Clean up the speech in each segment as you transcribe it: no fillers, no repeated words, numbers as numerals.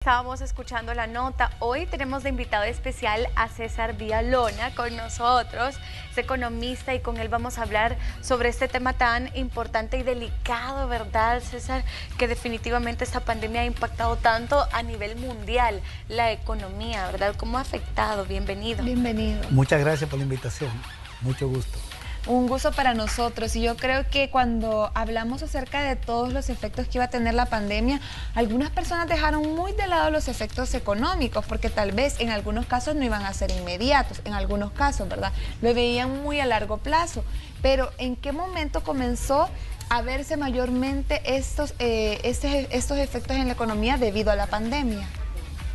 estábamos escuchando la nota. Hoy tenemos de invitado especial a César Villalona con nosotros, es economista, y con él vamos a hablar sobre este tema tan importante y delicado, ¿verdad, César? Que definitivamente esta pandemia ha impactado tanto a nivel mundial, la economía, ¿verdad? ¿Cómo ha afectado? Bienvenido. Bienvenido. Muchas gracias por la invitación, mucho gusto. Un gusto para nosotros, y yo creo que cuando hablamos acerca de todos los efectos que iba a tener la pandemia, algunas personas dejaron muy de lado los efectos económicos, porque tal vez en algunos casos no iban a ser inmediatos, en algunos casos, ¿verdad? Lo veían muy a largo plazo, pero ¿en qué momento comenzó a verse mayormente estos efectos en la economía debido a la pandemia?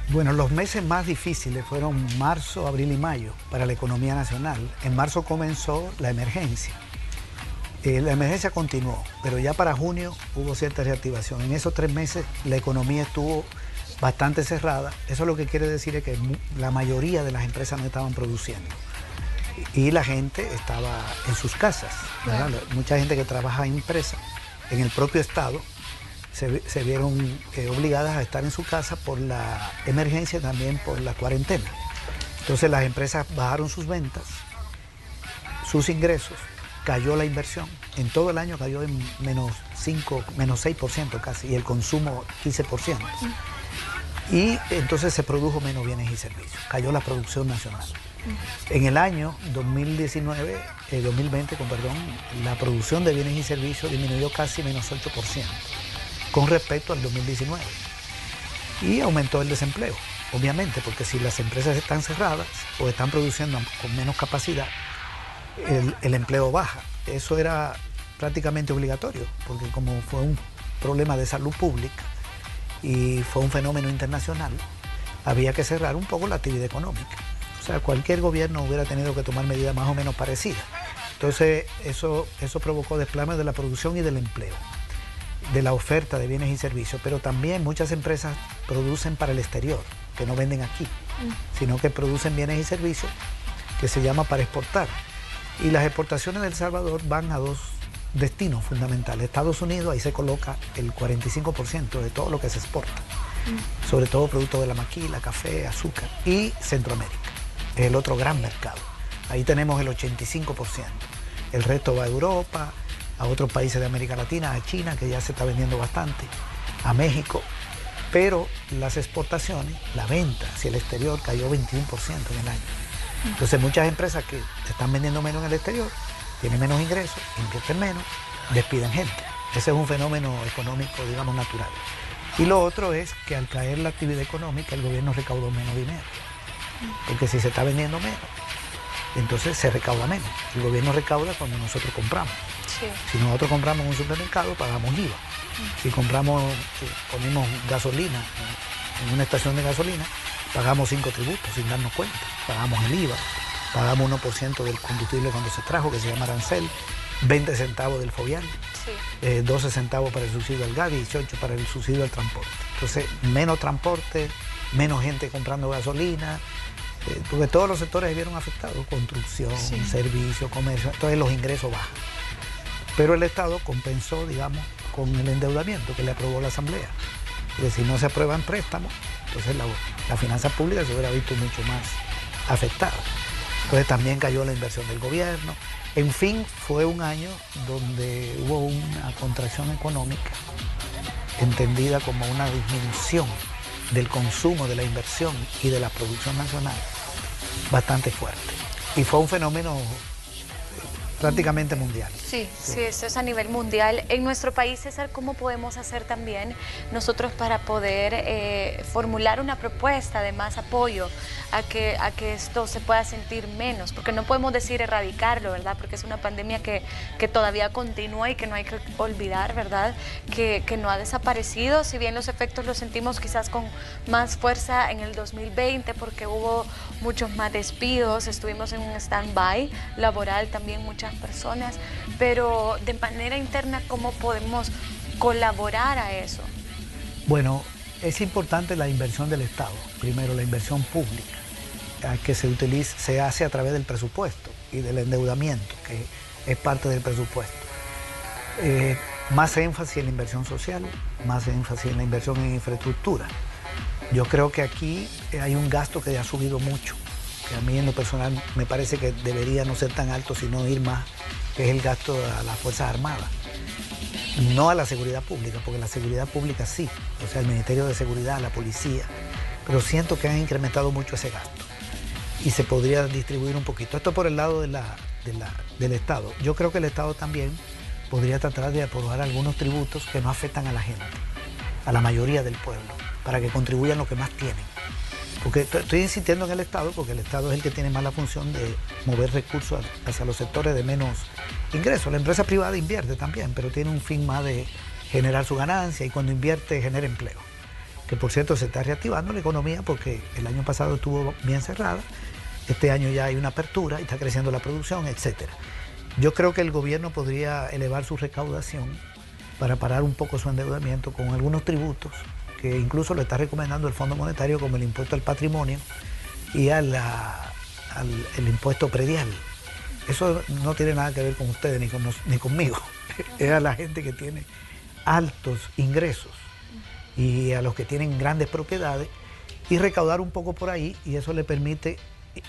Bueno, los meses más difíciles fueron marzo, abril y mayo para la economía nacional. En marzo comenzó la emergencia. La emergencia continuó, pero ya para junio hubo cierta reactivación. En esos 3 meses la economía estuvo bastante cerrada. Eso lo que quiere decir es que la mayoría de las empresas no estaban produciendo. Y la gente estaba en sus casas, ¿verdad? Claro. Mucha gente que trabaja en empresas, en el propio estado, se vieron obligadas a estar en su casa por la emergencia, también por la cuarentena. Entonces las empresas bajaron sus ventas, sus ingresos, cayó la inversión. En todo el año cayó en menos 6% casi, y el consumo 15%. Y entonces se produjo menos bienes y servicios, cayó la producción nacional. En el año 2020, la producción de bienes y servicios disminuyó casi menos 8%. Con respecto al 2019. Y aumentó el desempleo, obviamente, porque si las empresas están cerradas o están produciendo con menos capacidad, el empleo baja. Eso era prácticamente obligatorio, porque como fue un problema de salud pública y fue un fenómeno internacional, había que cerrar un poco la actividad económica. O sea, cualquier gobierno hubiera tenido que tomar medidas más o menos parecidas. Entonces, eso provocó desplome de la producción y del empleo, de la oferta de bienes y servicios, pero también muchas empresas producen para el exterior, que no venden aquí, sino que producen bienes y servicios que se llama para exportar. Y las exportaciones de El Salvador van a 2 destinos fundamentales. Estados Unidos, ahí se coloca el 45% de todo lo que se exporta, sobre todo productos de la maquila, café, azúcar, y Centroamérica, es el otro gran mercado. Ahí tenemos el 85%. El resto va a Europa, a otros países de América Latina, a China, que ya se está vendiendo bastante, a México, pero las exportaciones, la venta hacia el exterior cayó 21% en el año. Entonces muchas empresas que están vendiendo menos en el exterior, tienen menos ingresos, invierten menos, despiden gente. Ese es un fenómeno económico, digamos, natural. Y lo otro es que al caer la actividad económica, el gobierno recaudó menos dinero, porque si se está vendiendo menos, entonces se recauda menos. El gobierno recauda cuando nosotros compramos. Sí. Si nosotros compramos en un supermercado, pagamos IVA. Si ponemos gasolina en una estación de gasolina, pagamos 5 tributos sin darnos cuenta. Pagamos el IVA, pagamos 1% del combustible cuando se trajo, que se llama arancel, 20 centavos del fobial, 12 centavos para el subsidio al gas, 18 para el subsidio al transporte. Entonces, menos transporte, menos gente comprando gasolina, porque todos los sectores se vieron afectados, construcción, servicio, comercio, entonces los ingresos bajan. Pero el Estado compensó, digamos, con el endeudamiento que le aprobó la Asamblea. Porque si no se aprueban préstamos, entonces la finanza pública se hubiera visto mucho más afectada. Entonces también cayó la inversión del gobierno. En fin, fue un año donde hubo una contracción económica entendida como una disminución del consumo, de la inversión y de la producción nacional bastante fuerte. Y fue un fenómeno prácticamente mundial. Sí, eso es a nivel mundial. En nuestro país, César, ¿cómo podemos hacer también nosotros para poder formular una propuesta de más apoyo a que esto se pueda sentir menos? Porque no podemos decir erradicarlo, ¿verdad? Porque es una pandemia que todavía continúa y que no hay que olvidar, ¿verdad? Que no ha desaparecido, si bien los efectos los sentimos quizás con más fuerza en el 2020 porque hubo muchos más despidos, estuvimos en un stand-by laboral también muchas personas, pero de manera interna, ¿cómo podemos colaborar a eso? Bueno, es importante la inversión del Estado, primero la inversión pública, que se hace a través del presupuesto y del endeudamiento, que es parte del presupuesto. Más énfasis en la inversión social, más énfasis en la inversión en infraestructura. Yo creo que aquí hay un gasto que ha subido mucho, que a mí en lo personal me parece que debería no ser tan alto, sino ir más, que es el gasto a las Fuerzas Armadas. No a la seguridad pública, porque la seguridad pública sí, o sea, el Ministerio de Seguridad, la policía, pero siento que han incrementado mucho ese gasto y se podría distribuir un poquito. Esto por el lado del Estado. Yo creo que el Estado también podría tratar de aprobar algunos tributos que no afectan a la gente, a la mayoría del pueblo, para que contribuyan lo que más tienen. Porque estoy insistiendo en el Estado, porque el Estado es el que tiene más la función de mover recursos hacia los sectores de menos ingresos. La empresa privada invierte también, pero tiene un fin más de generar su ganancia y cuando invierte genera empleo. Que por cierto se está reactivando la economía porque el año pasado estuvo bien cerrada, este año ya hay una apertura y está creciendo la producción, etc. Yo creo que el gobierno podría elevar su recaudación para parar un poco su endeudamiento con algunos tributos que incluso le está recomendando el Fondo Monetario, como el impuesto al patrimonio y el impuesto predial. Eso no tiene nada que ver con ustedes ni conmigo. Es a la gente que tiene altos ingresos y a los que tienen grandes propiedades y recaudar un poco por ahí, y eso le permite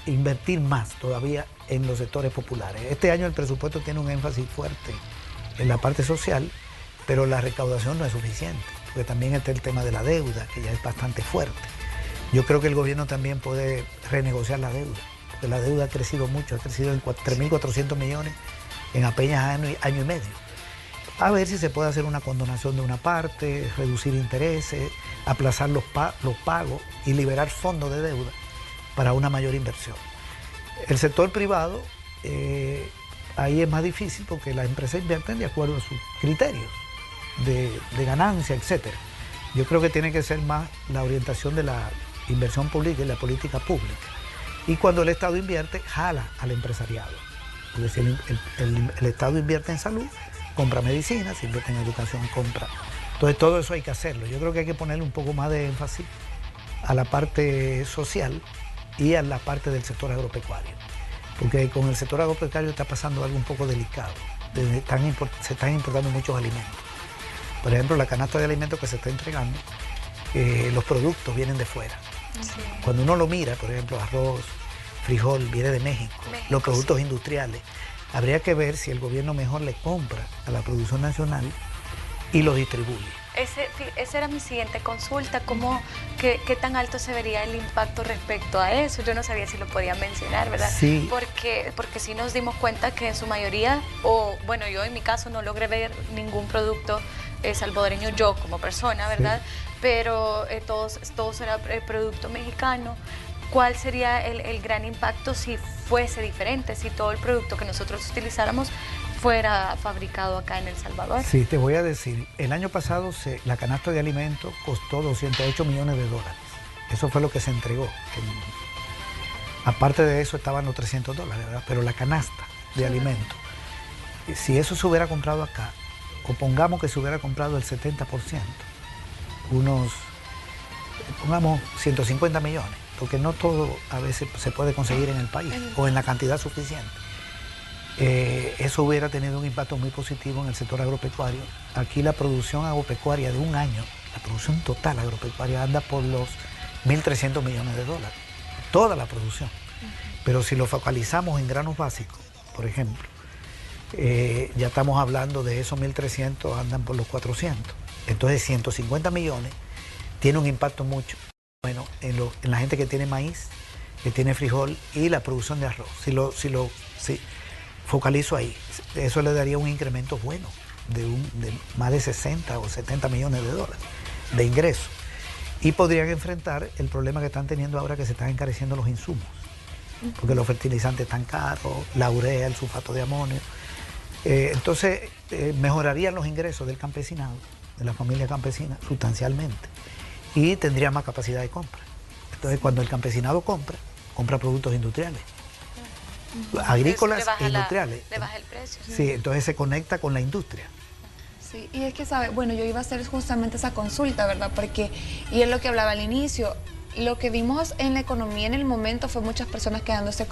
invertir más todavía en los sectores populares. Este año el presupuesto tiene un énfasis fuerte en la parte social, pero la recaudación no es suficiente, porque también está el tema de la deuda, que ya es bastante fuerte. Yo creo que el gobierno también puede renegociar la deuda, porque la deuda ha crecido mucho, ha crecido en 3.400 millones en apenas año y medio. A ver si se puede hacer una condonación de una parte, reducir intereses, aplazar los pagos y liberar fondos de deuda para una mayor inversión. El sector privado, ahí es más difícil porque las empresas invierten de acuerdo a sus criterios de ganancia, etc. Yo creo que tiene que ser más la orientación de la inversión pública y la política pública. Y cuando el Estado invierte, jala al empresariado. Porque si el Estado invierte en salud, compra medicinas, si invierte en educación, compra. Entonces todo eso hay que hacerlo. Yo creo que hay que ponerle un poco más de énfasis a la parte social y a la parte del sector agropecuario. Porque con el sector agropecuario está pasando algo un poco delicado. Se están importando muchos alimentos. Por ejemplo, la canasta de alimentos que se está entregando, los productos vienen de fuera. Sí. Cuando uno lo mira, por ejemplo, arroz, frijol, viene de México, los productos industriales. Habría que ver si el gobierno mejor le compra a la producción nacional y lo distribuye. Esa era mi siguiente consulta, ¿qué tan alto se vería el impacto respecto a eso? Yo no sabía si lo podía mencionar, ¿verdad? Sí. Porque sí nos dimos cuenta que en su mayoría, o bueno, yo en mi caso no logré ver ningún producto salvadoreño yo como persona, ¿verdad? Sí. Pero todos era producto mexicano. ¿Cuál sería el gran impacto si fuese diferente, si todo el producto que nosotros utilizáramos fuera fabricado acá en El Salvador? Sí, te voy a decir, el año pasado la canasta de alimentos costó $208 millones. Eso fue lo que se entregó. Aparte de eso estaban los $300, ¿verdad? Pero la canasta de alimentos, si eso se hubiera comprado acá, o pongamos que se hubiera comprado el 70%, pongamos 150 millones, porque no todo a veces se puede conseguir en el país o en la cantidad suficiente. Eso hubiera tenido un impacto muy positivo en el sector agropecuario. Aquí la producción agropecuaria de un año, la producción total agropecuaria anda por los $1.300 millones, toda la producción. Pero si lo focalizamos en granos básicos, por ejemplo, ya estamos hablando de esos 1.300 andan por los 400. Entonces 150 millones tiene un impacto mucho bueno en la gente que tiene maíz, que tiene frijol y la producción de arroz. Si focalizo ahí, eso le daría un incremento bueno de más de 60 o 70 millones de dólares de ingresos. Y podrían enfrentar el problema que están teniendo ahora, que se están encareciendo los insumos, porque los fertilizantes están caros, la urea, el sulfato de amonio. Entonces mejorarían los ingresos del campesinado, de la familia campesina, sustancialmente, y tendría más capacidad de compra. Entonces cuando el campesinado compra productos industriales, agrícolas e industriales. Le baja el precio. Sí, entonces se conecta con la industria. Sí, y es que, ¿sabe? Bueno, yo iba a hacer justamente esa consulta, ¿verdad? Porque, y es lo que hablaba al inicio, lo que vimos en la economía en el momento fue muchas personas quedándose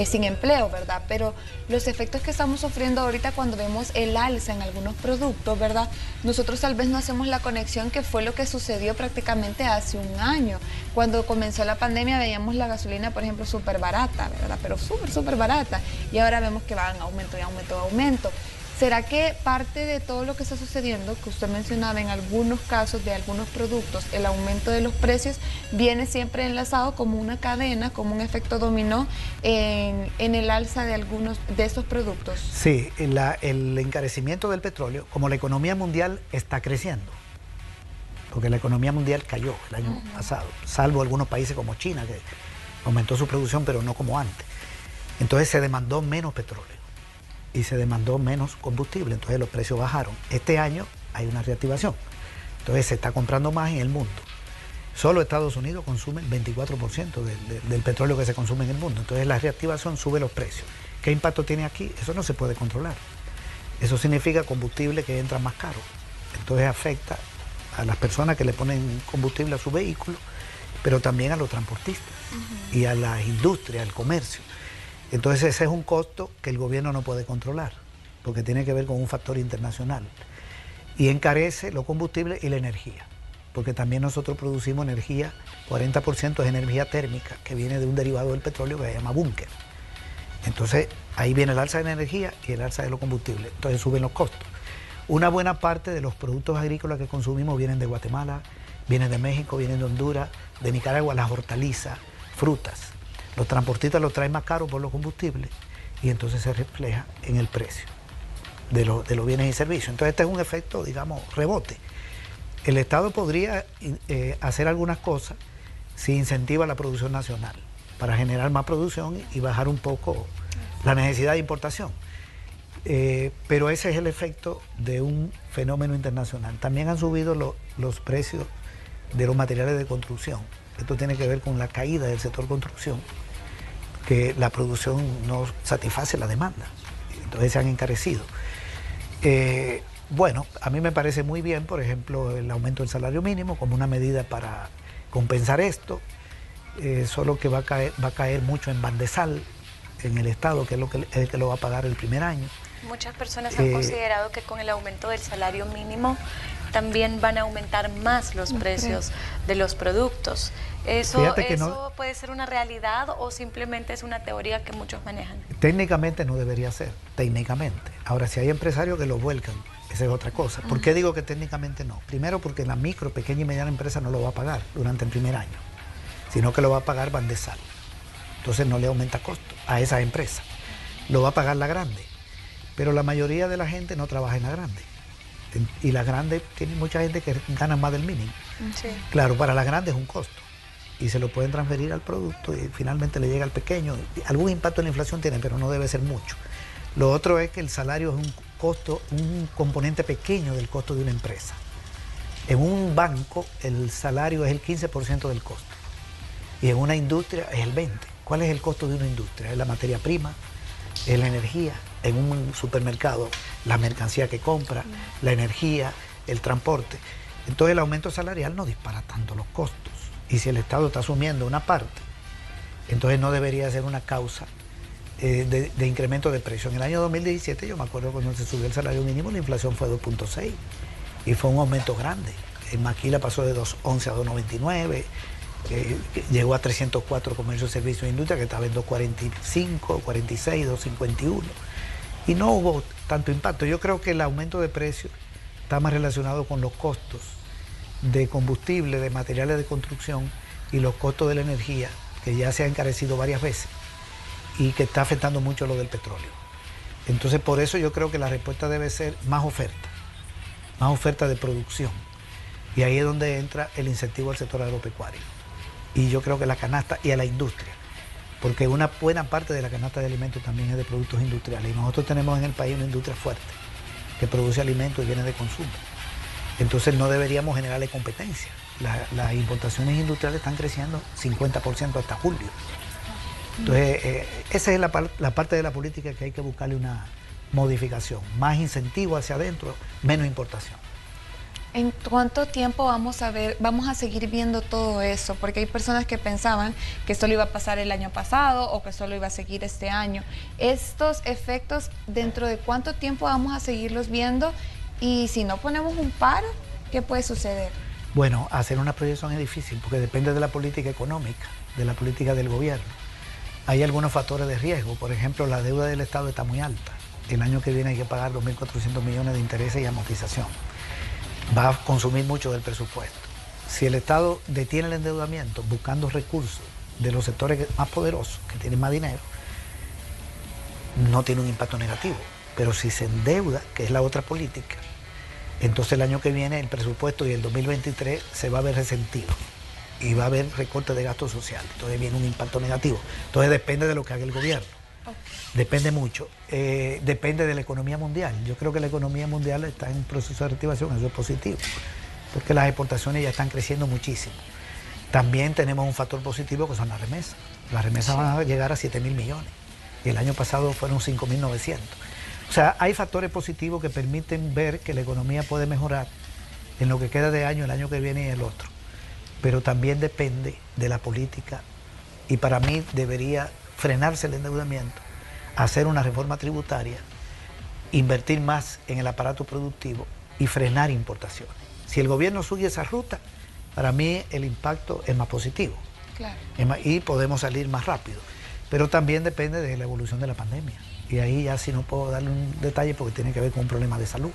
sin empleo, ¿verdad? Pero los efectos que estamos sufriendo ahorita cuando vemos el alza en algunos productos, ¿verdad? Nosotros tal vez no hacemos la conexión que fue lo que sucedió prácticamente hace un año. Cuando comenzó la pandemia veíamos la gasolina, por ejemplo, súper barata, ¿verdad? Pero súper barata. Y ahora vemos que va en aumento y aumento y aumento. ¿Será que parte de todo lo que está sucediendo, que usted mencionaba en algunos casos de algunos productos, el aumento de los precios viene siempre enlazado como una cadena, como un efecto dominó en el alza de algunos de esos productos? Sí, el encarecimiento del petróleo, como la economía mundial está creciendo, porque la economía mundial cayó el año pasado, salvo algunos países como China, que aumentó su producción, pero no como antes. Entonces se demandó menos petróleo y se demandó menos combustible, entonces los precios bajaron. Este año hay una reactivación, entonces se está comprando más en el mundo. Solo Estados Unidos consume el 24% del petróleo que se consume en el mundo, entonces la reactivación sube los precios. ¿Qué impacto tiene aquí? Eso no se puede controlar. Eso significa combustible que entra más caro, entonces afecta a las personas que le ponen combustible a su vehículo, pero también a los transportistas y a la industria, al comercio. Entonces ese es un costo que el gobierno no puede controlar, porque tiene que ver con un factor internacional. Y encarece los combustibles y la energía, porque también nosotros producimos energía, 40% es energía térmica, que viene de un derivado del petróleo que se llama búnker. Entonces ahí viene el alza de energía y el alza de los combustibles, entonces suben los costos. Una buena parte de los productos agrícolas que consumimos vienen de Guatemala, vienen de México, vienen de Honduras, de Nicaragua, las hortalizas, frutas. Los transportistas los traen más caros por los combustibles y entonces se refleja en el precio de los bienes y servicios. Entonces este es un efecto, digamos, rebote. El Estado podría hacer algunas cosas si incentiva la producción nacional para generar más producción y bajar un poco la necesidad de importación. Pero ese es el efecto de un fenómeno internacional. También han subido los precios de los materiales de construcción. Esto tiene que ver con la caída del sector construcción, que la producción no satisface la demanda, entonces se han encarecido. Bueno, a mí me parece muy bien, por ejemplo, el aumento del salario mínimo como una medida para compensar esto, solo que va a caer mucho en bandesal, en el Estado, que es el que lo va a pagar el primer año. Muchas personas han considerado que con el aumento del salario mínimo también van a aumentar más los precios de los productos. ¿Eso no puede ser una realidad o simplemente es una teoría que muchos manejan? Técnicamente no debería ser, técnicamente. Ahora, si hay empresarios que lo vuelcan, esa es otra cosa. ¿Por qué digo que técnicamente no? Primero porque la micro, pequeña y mediana empresa no lo va a pagar durante el primer año, sino que lo va a pagar bandesal. Entonces no le aumenta costo a esa empresa. Lo va a pagar la grande. Pero la mayoría de la gente no trabaja en la grande. Y la grande tiene mucha gente que gana más del mínimo. Sí. Claro, para la grande es un costo. Y se lo pueden transferir al producto y finalmente le llega al pequeño. Algún impacto en la inflación tiene, pero no debe ser mucho. Lo otro es que el salario es un costo, un componente pequeño del costo de una empresa. En un banco el salario es el 15% del costo. Y en una industria es el 20%. ¿Cuál es el costo de una industria? Es la materia prima, es la energía. En un supermercado, la mercancía que compra, la energía, el transporte. Entonces el aumento salarial no dispara tanto los costos. Y si el Estado está asumiendo una parte, entonces no debería ser una causa de incremento de precio. En el año 2017, yo me acuerdo cuando se subió el salario mínimo, la inflación fue 2.6 y fue un aumento grande. En Maquila pasó de 2.11 a 2.99, llegó a 304 comercios, servicios e industria, que estaba en 2.45, 46, 2.51. Y no hubo tanto impacto. Yo creo que el aumento de precios está más relacionado con los costos de combustible, de materiales de construcción y los costos de la energía, que ya se ha encarecido varias veces y que está afectando mucho lo del petróleo. Entonces, por eso yo creo que la respuesta debe ser más oferta de producción. Y ahí es donde entra el incentivo al sector agropecuario. Y yo creo que la canasta y a la industria, porque una buena parte de la canasta de alimentos también es de productos industriales. Y nosotros tenemos en el país una industria fuerte que produce alimentos y bienes de consumo. Entonces no deberíamos generarle competencia. Las importaciones industriales están creciendo 50% hasta julio. Entonces esa es la parte de la política que hay que buscarle una modificación. Más incentivo hacia adentro, menos importación. ¿En cuánto tiempo vamos a seguir viendo todo eso? Porque hay personas que pensaban que solo iba a pasar el año pasado o que solo iba a seguir este año. Estos efectos, ¿dentro de cuánto tiempo vamos a seguirlos viendo? Y si no ponemos un paro, ¿qué puede suceder? Bueno, hacer una proyección es difícil porque depende de la política económica, de la política del gobierno. Hay algunos factores de riesgo, por ejemplo, la deuda del Estado está muy alta. El año que viene hay que pagar 2.400 millones de intereses y amortización. Va a consumir mucho del presupuesto. Si el Estado detiene el endeudamiento buscando recursos de los sectores más poderosos, que tienen más dinero, no tiene un impacto negativo. Pero si se endeuda, que es la otra política, entonces el año que viene el presupuesto y el 2023 se va a ver resentido y va a haber recorte de gasto social. Entonces viene un impacto negativo. Entonces depende de lo que haga el gobierno. Depende mucho. Depende de la economía mundial. Yo creo que la economía mundial está en proceso de reactivación, eso es positivo, porque las exportaciones ya están creciendo muchísimo. También tenemos un factor positivo que son las remesas. Las remesas van a llegar a 7.000 millones y el año pasado fueron 5.900. O sea, hay factores positivos que permiten ver que la economía puede mejorar en lo que queda de año, el año que viene y el otro. Pero también depende de la política y para mí debería frenarse el endeudamiento, hacer una reforma tributaria, invertir más en el aparato productivo y frenar importaciones. Si el gobierno sigue esa ruta, para mí el impacto es más positivo. Claro. Y podemos salir más rápido. Pero también depende de la evolución de la pandemia. Y ahí ya sí no puedo darle un detalle porque tiene que ver con un problema de salud,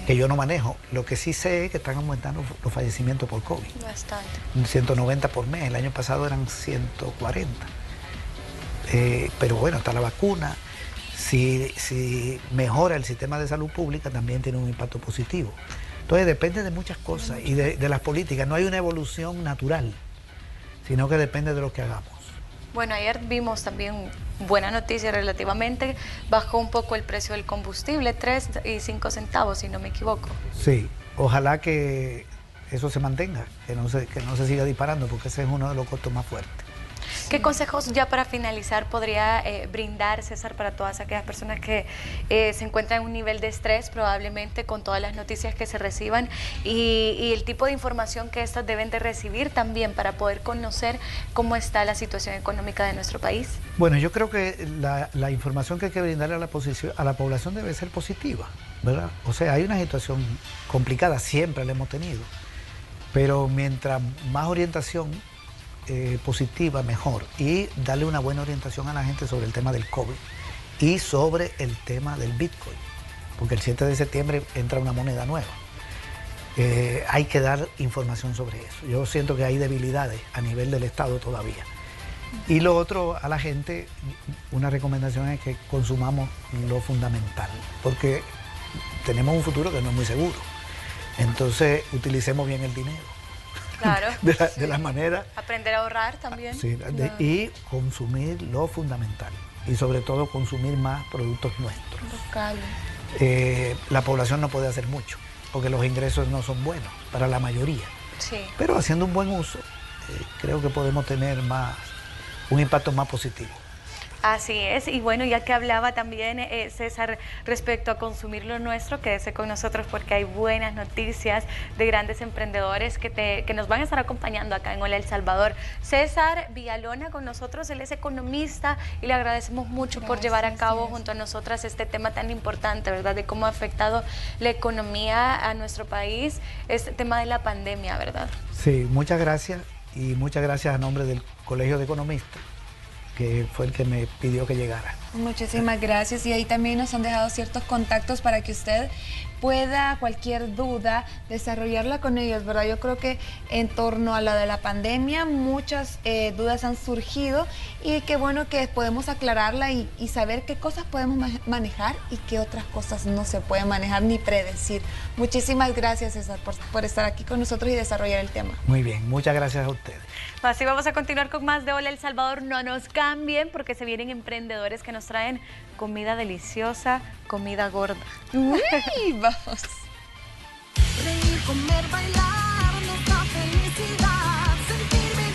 que yo no manejo. Lo que sí sé es que están aumentando los fallecimientos por COVID. Bastante. 190 por mes, el año pasado eran 140. Pero bueno, está la vacuna. Si mejora el sistema de salud pública, también tiene un impacto positivo. Entonces depende de muchas cosas y de las políticas. No hay una evolución natural, sino que depende de lo que hagamos. Bueno, ayer vimos también buena noticia relativamente, bajó un poco el precio del combustible, 3.05 centavos, si no me equivoco. Sí, ojalá que eso se mantenga, que no se siga disparando, porque ese es uno de los costos más fuertes. ¿Qué consejos ya para finalizar podría brindar, César, para todas aquellas personas que se encuentran en un nivel de estrés probablemente con todas las noticias que se reciban y el tipo de información que éstas deben de recibir también para poder conocer cómo está la situación económica de nuestro país? Bueno, yo creo que la información que hay que brindarle a la población debe ser positiva, ¿verdad? O sea, hay una situación complicada, siempre la hemos tenido, pero mientras más orientación positiva, mejor, y darle una buena orientación a la gente sobre el tema del COVID y sobre el tema del Bitcoin, porque el 7 de septiembre entra una moneda nueva. Hay que dar información sobre eso. Yo siento que hay debilidades a nivel del Estado todavía. Y lo otro, a la gente, una recomendación es que consumamos lo fundamental, porque tenemos un futuro que no es muy seguro. Entonces, utilicemos bien el dinero. Claro. de la manera. Aprender a ahorrar también. Sí, y consumir lo fundamental. Y sobre todo consumir más productos nuestros. Locales. La población no puede hacer mucho, porque los ingresos no son buenos para la mayoría. Sí. Pero haciendo un buen uso, creo que podemos tener un impacto más positivo. Así es, y bueno, ya que hablaba también César respecto a consumir lo nuestro, quédese con nosotros porque hay buenas noticias de grandes emprendedores que nos van a estar acompañando acá en Hola El Salvador. César Villalona con nosotros, él es economista y le agradecemos mucho por llevar a cabo junto a nosotras este tema tan importante, ¿verdad? De cómo ha afectado la economía a nuestro país, este tema de la pandemia, ¿verdad? Sí, muchas gracias y muchas gracias a nombre del Colegio de Economistas, que fue el que me pidió que llegara. Muchísimas gracias, y ahí también nos han dejado ciertos contactos para que usted pueda, cualquier duda, desarrollarla con ellos, ¿verdad? Yo creo que en torno a la de la pandemia muchas dudas han surgido y qué bueno que podemos aclararla y saber qué cosas podemos manejar y qué otras cosas no se pueden manejar ni predecir. Muchísimas gracias, César, por estar aquí con nosotros y desarrollar el tema. Muy bien, muchas gracias a ustedes. Así vamos a continuar con más de Hola El Salvador. No nos cambien porque se vienen emprendedores que nos traen comida deliciosa, comida gorda. Uy, vamos. Reír, comer, bailar.